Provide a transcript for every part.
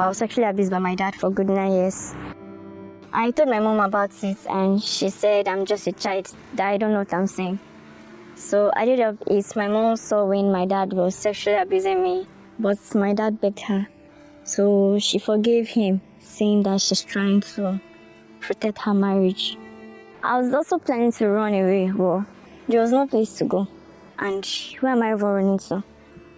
I was sexually abused by my dad for good 9 years. I told my mom about it and she said I'm just a child, that I don't know what I'm saying. So I did it. My mom saw when my dad was sexually abusing me, but my dad begged her. So she forgave him, saying that she's trying to protect her marriage. I was also planning to run away, but there was no place to go. And where am I ever running to?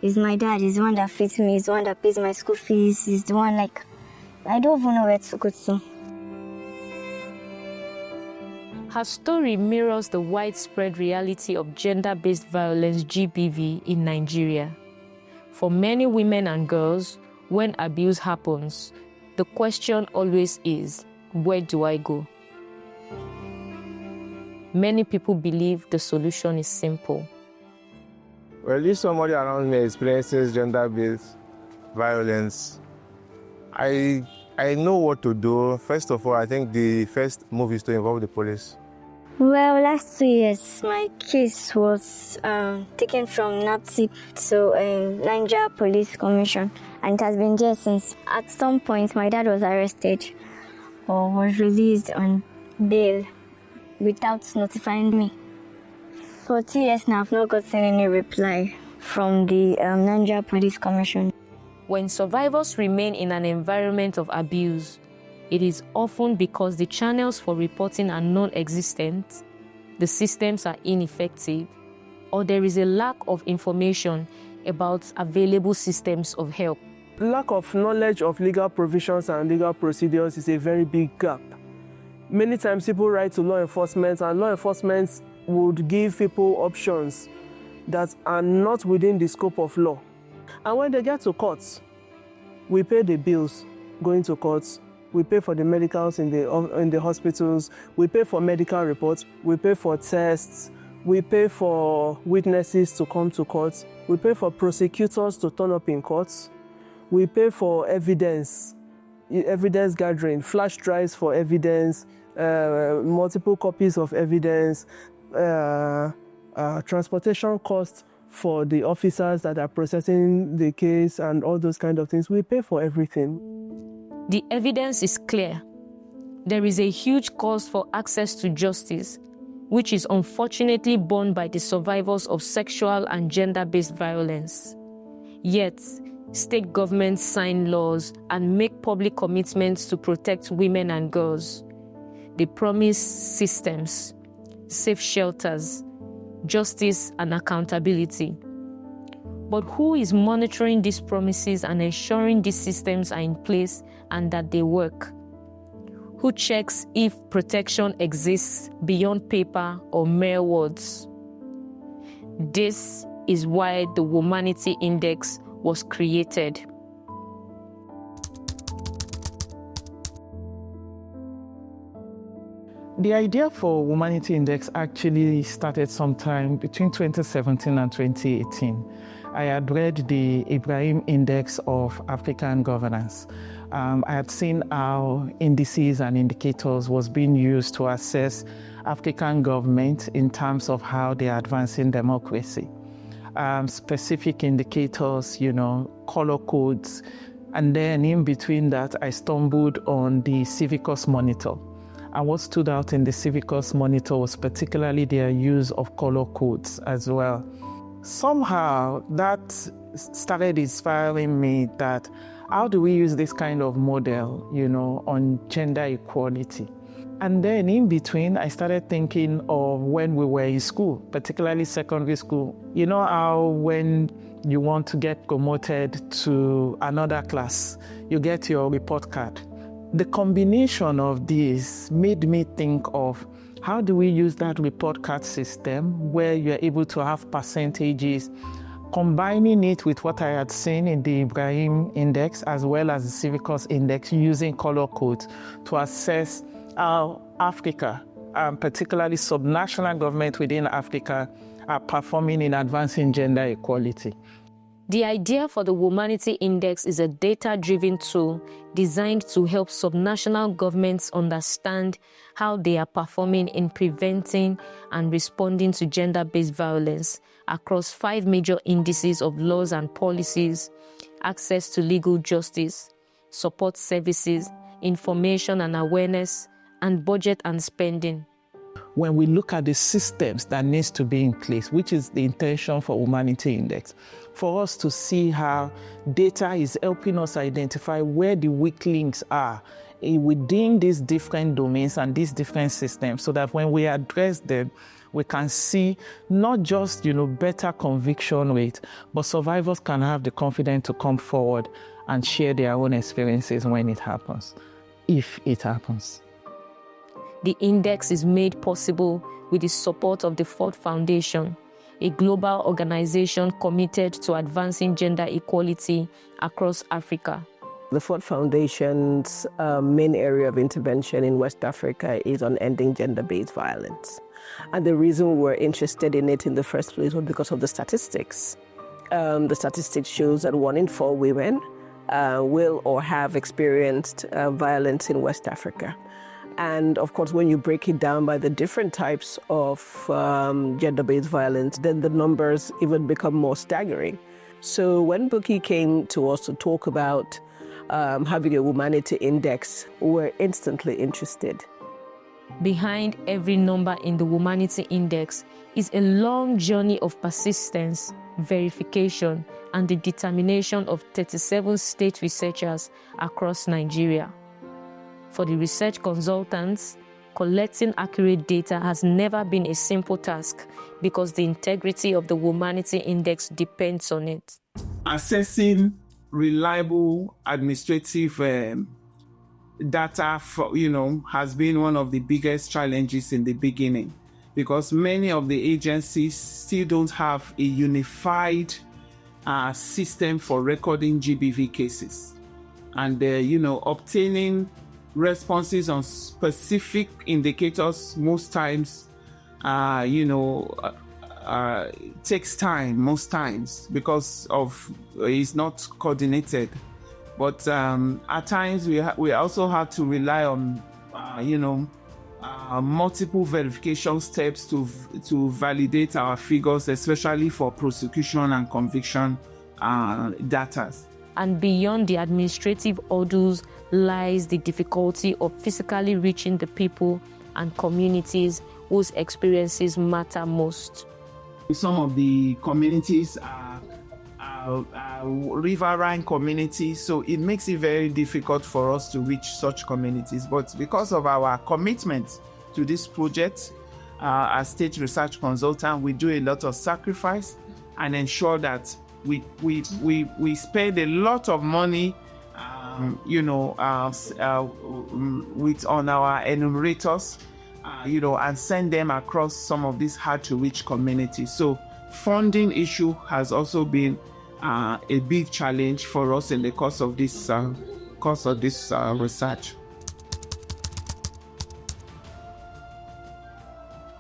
It's my dad. He's the one that feeds me. He's the one that pays my school fees. He's the one, I don't even know where to go to. Her story mirrors the widespread reality of gender-based violence (GBV) in Nigeria. For many women and girls, when abuse happens, the question always is, where do I go? Many people believe the solution is simple. Well, if somebody around me experiences gender-based violence, I know what to do. First of all, I think the first move is to involve the police. Well, last 2 years, my case was taken from NAPTIP to Nigeria Police Commission, and it has been there since. At some point, my dad was arrested or was released on bail without notifying me. For 2 years now, I've not gotten any reply from the Nigeria Police Commission. When survivors remain in an environment of abuse, it is often because the channels for reporting are non-existent, the systems are ineffective, or there is a lack of information about available systems of help. Lack of knowledge of legal provisions and legal procedures is a very big gap. Many times people write to law enforcement, and law enforcement would give people options that are not within the scope of law. And when they get to courts, we pay the bills going to courts, we pay for the medicals in the hospitals, we pay for medical reports, we pay for tests, we pay for witnesses to come to court, we pay for prosecutors to turn up in courts, we pay for evidence gathering, flash drives for evidence, multiple copies of evidence, transportation costs for the officers that are processing the case and all those kind of things. We pay for everything. The evidence is clear. There is a huge cost for access to justice, which is unfortunately borne by the survivors of sexual and gender-based violence. Yet, state governments sign laws and make public commitments to protect women and girls. They promise systems, safe shelters, justice and accountability. But who is monitoring these promises and ensuring these systems are in place and that they work? Who checks if protection exists beyond paper or mere words? This is why the Womanity Index was created. The idea for Womanity Index actually started sometime between 2017 and 2018. I had read the Ibrahim Index of African Governance. I had seen how indices and indicators was being used to assess African government in terms of how they are advancing democracy. Specific indicators, color codes, and then in between that, I stumbled on the Civicus Monitor. And what stood out in the Civicus Monitor was particularly their use of color codes as well. Somehow that started inspiring me that how do we use this kind of model, on gender equality? And then in between, I started thinking of when we were in school, particularly secondary school. You know how when you want to get promoted to another class, you get your report card. The combination of this made me think of how do we use that report card system where you're able to have percentages, combining it with what I had seen in the Ibrahim Index as well as the Civicus Index using color codes to assess how Africa, particularly subnational government within Africa, are performing in advancing gender equality. The idea for the Womanity Index is a data-driven tool designed to help subnational governments understand how they are performing in preventing and responding to gender-based violence across 5 major indices of laws and policies, access to legal justice, support services, information and awareness, and budget and spending. When we look at the systems that needs to be in place, which is the intention for Womanity Index, for us to see how data is helping us identify where the weak links are within these different domains and these different systems, so that when we address them, we can see not just, better conviction rate, but survivors can have the confidence to come forward and share their own experiences when it happens, if it happens. The index is made possible with the support of the Ford Foundation, a global organization committed to advancing gender equality across Africa. The Ford Foundation's main area of intervention in West Africa is on ending gender-based violence. And the reason we were interested in it in the first place was because of the statistics. The statistics shows that 1 in 4 women will or have experienced violence in West Africa. And of course, when you break it down by the different types of gender-based violence, then the numbers even become more staggering. So when Buki came to us to talk about having a Womanity Index, we were instantly interested. Behind every number in the Womanity Index is a long journey of persistence, verification, and the determination of 37 state researchers across Nigeria. For the research consultants, collecting accurate data has never been a simple task because the integrity of the Womanity Index depends on it. Assessing reliable administrative data has been one of the biggest challenges in the beginning, because many of the agencies still don't have a unified system for recording GBV cases. And obtaining responses on specific indicators most times takes time most times because of it's not coordinated. But at times we also have to rely on multiple verification steps to validate our figures, especially for prosecution and conviction data. And beyond the administrative hurdles lies the difficulty of physically reaching the people and communities whose experiences matter most. Some of the communities are riverine communities, so it makes it very difficult for us to reach such communities. But because of our commitment to this project, as state research consultant, we do a lot of sacrifice and ensure that we spend a lot of money, on our enumerators, and send them across some of these hard-to-reach communities. So funding issue has also been a big challenge for us in the course of this research.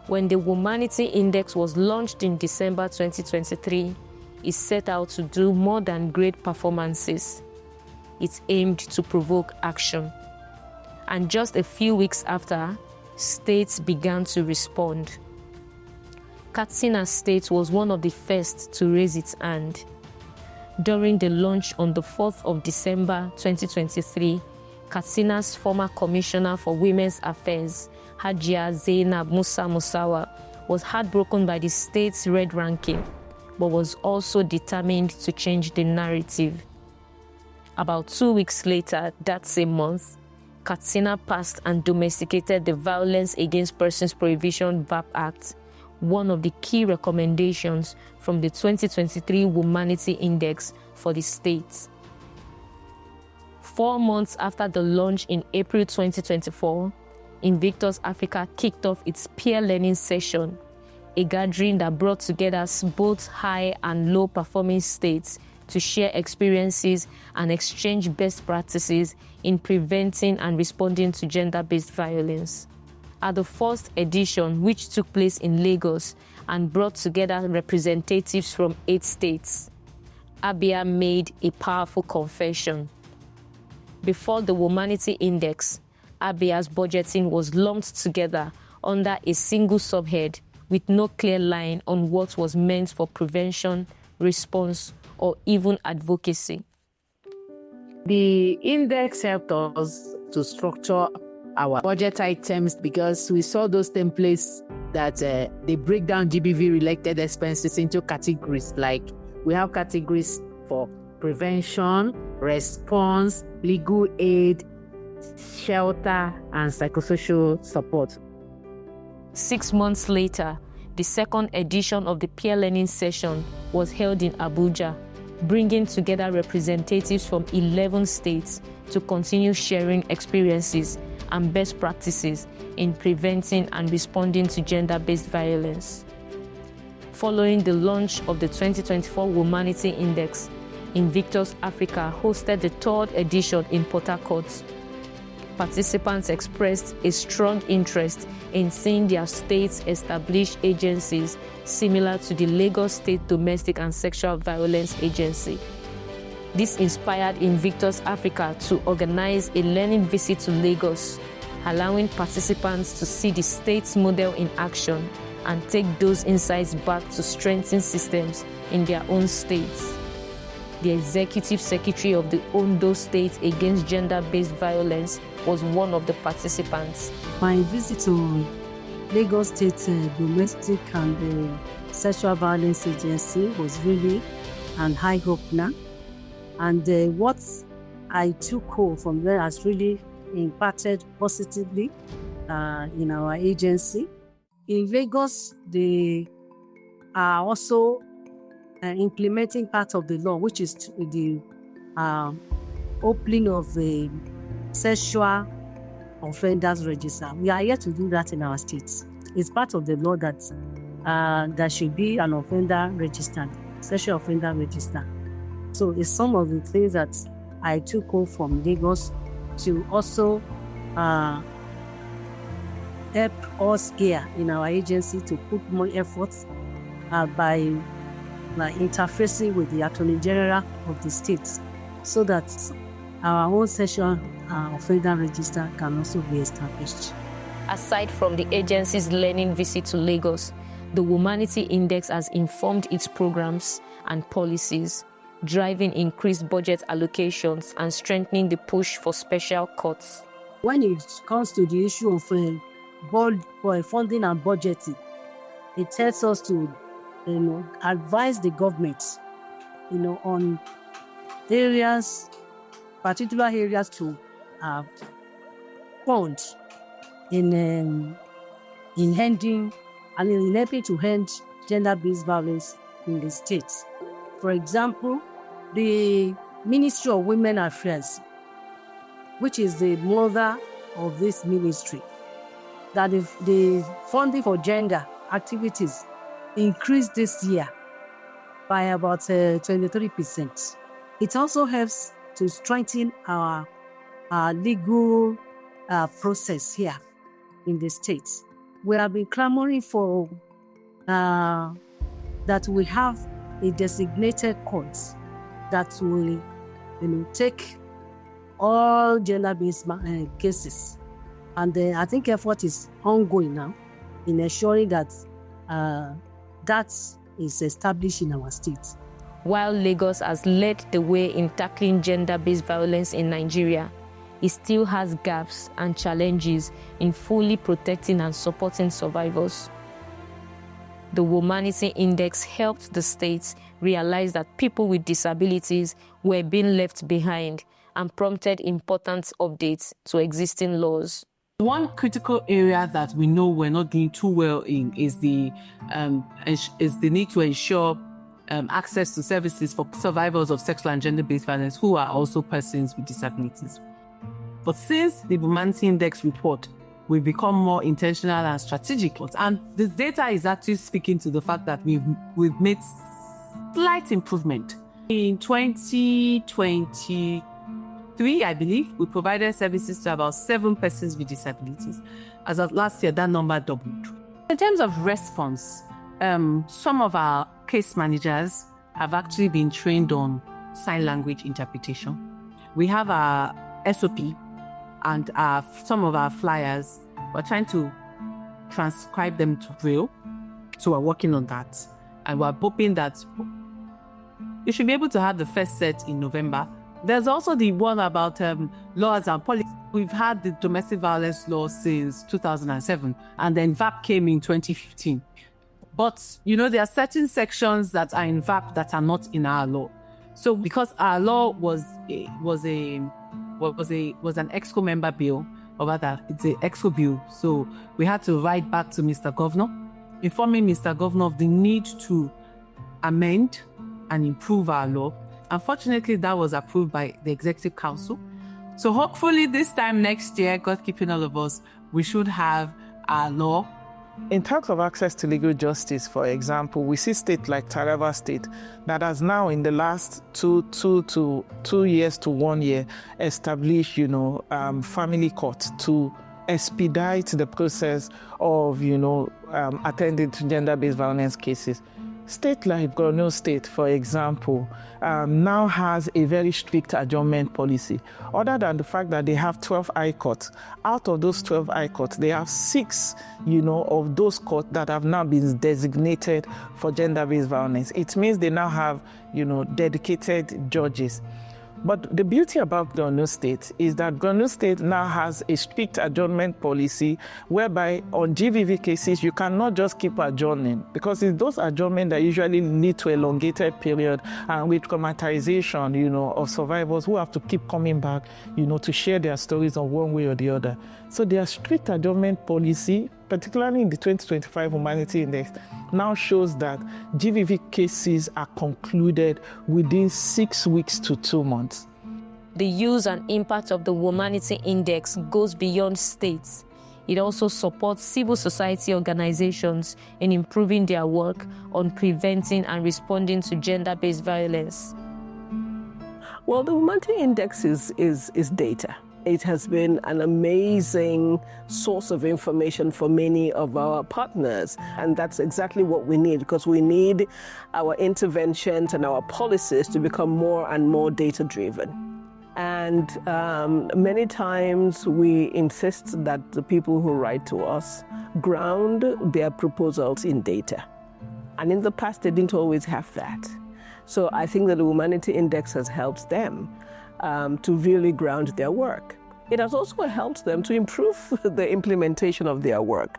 When the Womanity Index was launched in December 2023, it set out to do more than great performances. It aimed to provoke action. And just a few weeks after, states began to respond. Katsina State was one of the first to raise its hand. During the launch on the 4th of December 2023, Katsina's former Commissioner for Women's Affairs, Hajia Zainab Musa Musawa, was heartbroken by the state's red ranking, but was also determined to change the narrative. About 2 weeks later, that same month, Katsina passed and domesticated the Violence Against Persons Prohibition VAP Act, one of the key recommendations from the 2023 Womanity Index for the states. 4 months after the launch in April 2024, Invictus Africa kicked off its peer learning session, a gathering that brought together both high and low performing states to share experiences and exchange best practices in preventing and responding to gender-based violence. At the first edition, which took place in Lagos and brought together representatives from 8 states, Abia made a powerful confession. Before the Womanity Index, Abia's budgeting was lumped together under a single subhead with no clear line on what was meant for prevention, response, or even advocacy. The index helped us to structure our budget items because we saw those templates that they break down GBV-related expenses into categories. Like we have categories for prevention, response, legal aid, shelter, and psychosocial support. 6 months later, the second edition of the peer learning session was held in Abuja, bringing together representatives from 11 states to continue sharing experiences and best practices in preventing and responding to gender-based violence. Following the launch of the 2024 Womanity Index, Invictus Africa hosted the third edition in Port Harcourt. Participants expressed a strong interest in seeing their states establish agencies similar to the Lagos State Domestic and Sexual Violence Agency. This inspired Invictus Africa to organize a learning visit to Lagos, allowing participants to see the state's model in action and take those insights back to strengthen systems in their own states. The executive secretary of the Ondo State Against Gender-Based Violence was one of the participants. My visit to Lagos State Domestic and Sexual Violence Agency was really an eye-opener. And what I took home from there has really impacted positively in our agency. In Lagos, they are also implementing part of the law, which is the opening of the sexual offenders register. We are yet to do that in our states. It's part of the law that there should be an offender register, sexual offender register. So it's some of the things that I took home from Lagos to also help us here in our agency to put more efforts by interfacing with the Attorney General of the states so that our own sexual offender register can also be established. Aside from the agency's learning visit to Lagos, the Womanity Index has informed its programs and policies, driving increased budget allocations and strengthening the push for special courts. When it comes to the issue of funding and budgeting, it tells us to advise the government on areas, particular areas to fund in ending and in helping to end gender-based violence in the states. For example, the Ministry of Women Affairs, which is the mother of this ministry, that the funding for gender activities increased this year by about 23%. It also helps to strengthen our legal process here in the states. We have been clamoring for that we have a designated court that will take all gender-based cases. And I think effort is ongoing now in ensuring that that is established in our state. While Lagos has led the way in tackling gender-based violence in Nigeria, it still has gaps and challenges in fully protecting and supporting survivors. The Womanity Index helped the states realize that people with disabilities were being left behind and prompted important updates to existing laws. One critical area that we know we're not doing too well in is the need to ensure access to services for survivors of sexual and gender-based violence who are also persons with disabilities. But since the Womanity Index report, we've become more intentional and strategic. And the data is actually speaking to the fact that we've made slight improvement. In 2023, I believe, we provided services to about 7 persons with disabilities. As of last year, that number doubled. In terms of response, some of our case managers have actually been trained on sign language interpretation. We have our SOP and some of our flyers. We're trying to transcribe them to Braille. So we're working on that. And we're hoping that you should be able to have the first set in November There's also the one about laws and policy. We've had the domestic violence law since 2007, and then VAP came in 2015. But, there are certain sections that are in VAP that are not in our law. So because our law was an EXCO member bill, or rather, it's an EXCO bill, so we had to write back to Mr. Governor, informing Mr. Governor of the need to amend and improve our law. Unfortunately, that was approved by the Executive Council. So hopefully this time next year, God keeping all of us, we should have our law. In terms of access to legal justice, for example, we see states like Taraba State that has now in the last 2 years to 1 year established, family court to expedite the process of, attending to gender-based violence cases. State like Borno State, for example, now has a very strict adjournment policy. Other than the fact that they have 12 high courts, out of those 12 high courts, they have 6, of those courts that have now been designated for gender-based violence. It means they now have, dedicated judges. But the beauty about Borno State is that Borno State now has a strict adjournment policy whereby on GVV cases, you cannot just keep adjourning because it's those adjournments that usually lead to elongated period and with traumatization, of survivors who have to keep coming back, to share their stories on one way or the other. So their strict adjournment policy, particularly in the 2025 Womanity Index, now shows that GVV cases are concluded within 6 weeks to 2 months. The use and impact of the Womanity Index goes beyond states. It also supports civil society organizations in improving their work on preventing and responding to gender-based violence. Well, the Womanity Index is data. It has been an amazing source of information for many of our partners. And that's exactly what we need, because we need our interventions and our policies to become more and more data-driven. And many times we insist that the people who write to us ground their proposals in data. And in the past, they didn't always have that. So I think that the Womanity Index has helped them to really ground their work. It has also helped them to improve the implementation of their work.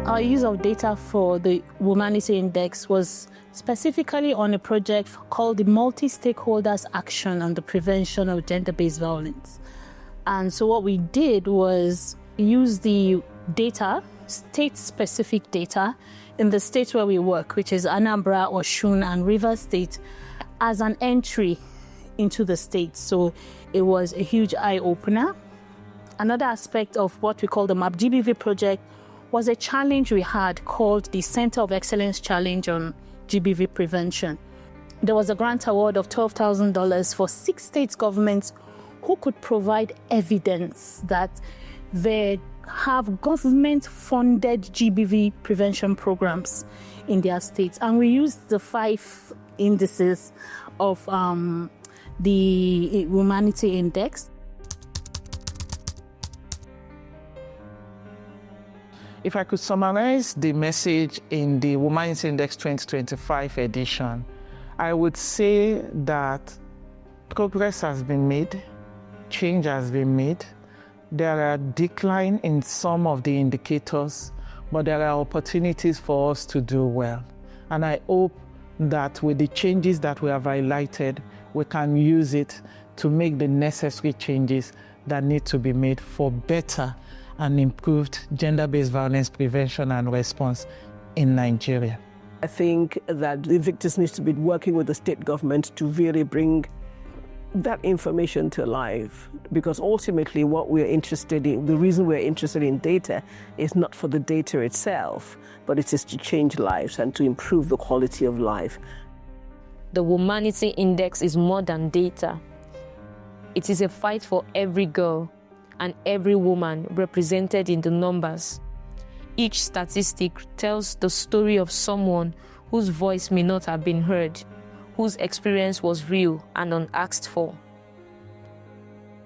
Our use of data for the Womanity Index was specifically on a project called the Multi-Stakeholders Action on the Prevention of Gender-Based Violence. And so what we did was use the data, state-specific data, in the states where we work, which is Anambra, Osun, and Rivers State, as an entry into the state. So it was a huge eye-opener. Another aspect of what we call the MAP-GBV project was a challenge we had called the Center of Excellence Challenge on GBV Prevention. There was a grant award of $12,000 for 6 state governments who could provide evidence that they have government-funded GBV prevention programs in their states. And we used the 5 indices of the Womanity Index. If I could summarize the message in the Womanity Index 2025 edition, I would say that progress has been made, change has been made. There are decline in some of the indicators, but there are opportunities for us to do well. And I hope that with the changes that we have highlighted, we can use it to make the necessary changes that need to be made for better and improved gender-based violence prevention and response in Nigeria. I think that the victims need to be working with the state government to really bring that information to life, because ultimately what we're interested in, the reason we're interested in data is not for the data itself, but it is to change lives and to improve the quality of life. The Womanity Index is more than data. It is a fight for every girl and every woman represented in the numbers. Each statistic tells the story of someone whose voice may not have been heard, whose experience was real and unasked for.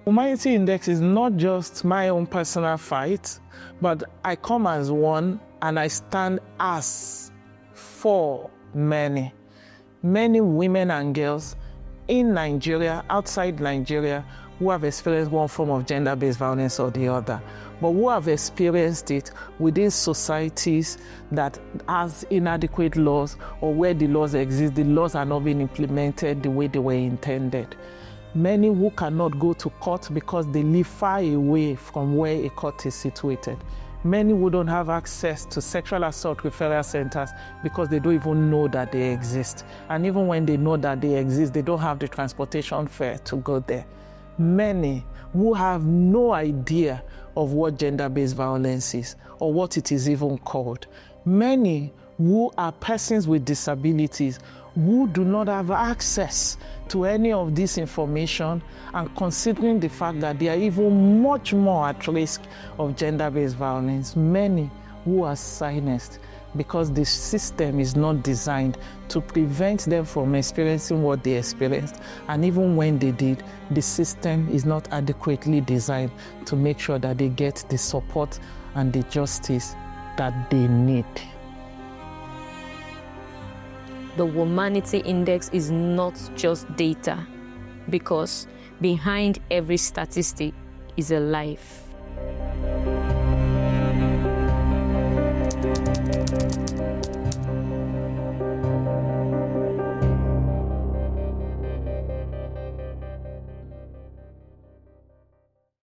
Womanity Index is not just my own personal fight, but I come as one and I stand as for many women and girls in Nigeria, outside Nigeria, who have experienced one form of gender-based violence or the other, but who have experienced it within societies that has inadequate laws, or where the laws exist, the laws are not being implemented the way they were intended. Many who cannot go to court because they live far away from where a court is situated. Many who don't have access to sexual assault referral centers because they don't even know that they exist. And even when they know that they exist, they don't have the transportation fare to go there. Many who have no idea of what gender-based violence is or what it is even called. Many who are persons with disabilities who do not have access to any of this information, and considering the fact that they are even much more at risk of gender-based violence. Many who are silenced because the system is not designed to prevent them from experiencing what they experienced. And even when they did, the system is not adequately designed to make sure that they get the support and the justice that they need. The Womanity Index is not just data, because behind every statistic is a life.